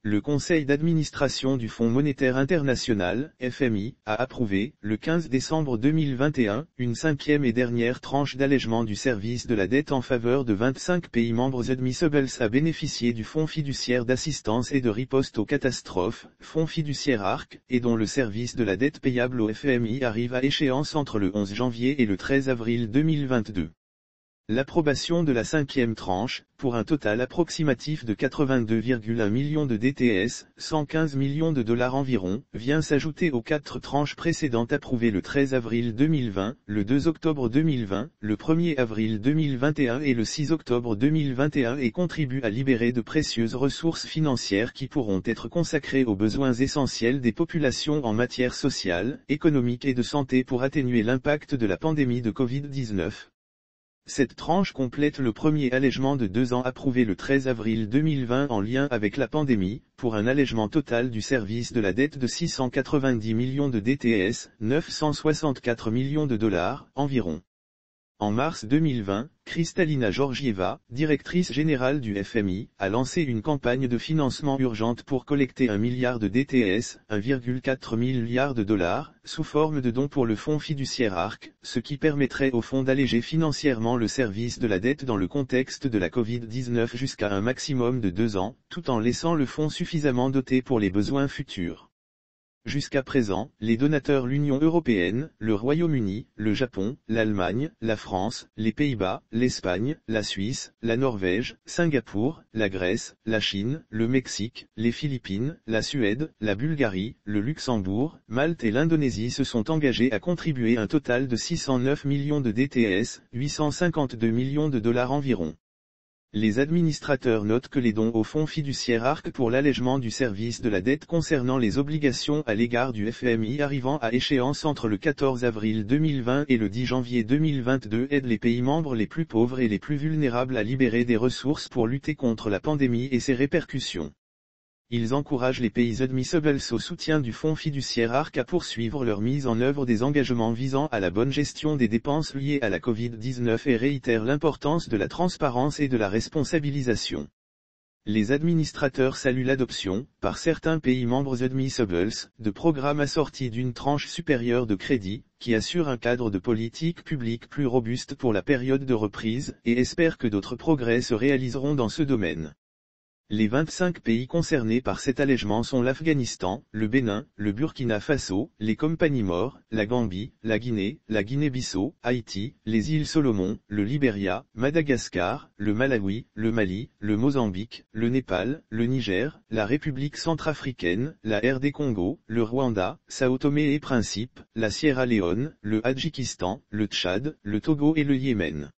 Le conseil d'administration du Fonds monétaire international, FMI, a approuvé, le 15 décembre 2021, une cinquième et dernière tranche d'allègement du service de la dette en faveur de 25 pays membres admissibles à bénéficier du Fonds fiduciaire d'assistance et de riposte aux catastrophes, Fonds fiduciaire ARC, et dont le service de la dette payable au FMI arrive à échéance entre le 11 janvier et le 13 avril 2022. L'approbation de la cinquième tranche, pour un total approximatif de 82,1 millions de DTS, 115 millions de dollars environ, vient s'ajouter aux 4 tranches précédentes approuvées le 13 avril 2020, le 2 octobre 2020, le 1er avril 2021 et le 6 octobre 2021 et contribue à libérer de précieuses ressources financières qui pourront être consacrées aux besoins essentiels des populations en matière sociale, économique et de santé pour atténuer l'impact de la pandémie de Covid-19. Cette tranche complète le premier allègement de 2 ans approuvé le 13 avril 2020 en lien avec la pandémie, pour un allègement total du service de la dette de 690 millions de DTS, 964 millions de dollars, environ. En mars 2020, Kristalina Georgieva, directrice générale du FMI, a lancé une campagne de financement urgente pour collecter 1 milliard de DTS, 1,4 milliard de dollars, sous forme de dons pour le fonds fiduciaire ARC, ce qui permettrait au fonds d'alléger financièrement le service de la dette dans le contexte de la Covid-19 jusqu'à un maximum de 2 ans, tout en laissant le fonds suffisamment doté pour les besoins futurs. Jusqu'à présent, les donateurs l'Union européenne, le Royaume-Uni, le Japon, l'Allemagne, la France, les Pays-Bas, l'Espagne, la Suisse, la Norvège, Singapour, la Grèce, la Chine, le Mexique, les Philippines, la Suède, la Bulgarie, le Luxembourg, Malte et l'Indonésie se sont engagés à contribuer un total de 609 millions de DTS, 852 millions de dollars environ. Les administrateurs notent que les dons au fonds fiduciaire ARC pour l'allègement du service de la dette concernant les obligations à l'égard du FMI arrivant à échéance entre le 14 avril 2020 et le 10 janvier 2022 aident les pays membres les plus pauvres et les plus vulnérables à libérer des ressources pour lutter contre la pandémie et ses répercussions. Ils encouragent les pays admissibles au soutien du fonds fiduciaire ARC à poursuivre leur mise en œuvre des engagements visant à la bonne gestion des dépenses liées à la Covid-19 et réitèrent l'importance de la transparence et de la responsabilisation. Les administrateurs saluent l'adoption, par certains pays membres admissibles, de programmes assortis d'une tranche supérieure de crédit, qui assure un cadre de politique publique plus robuste pour la période de reprise, et espèrent que d'autres progrès se réaliseront dans ce domaine. Les 25 pays concernés par cet allègement sont l'Afghanistan, le Bénin, le Burkina Faso, les Companys-Maures, la Gambie, la Guinée-Bissau, Haïti, les îles Solomon, le Libéria, Madagascar, le Malawi, le Mali, le Mozambique, le Népal, le Niger, la République centrafricaine, la RD Congo, le Rwanda, Sao Tomé et Principe, la Sierra Leone, le Hadjikistan, le Tchad, le Togo et le Yémen.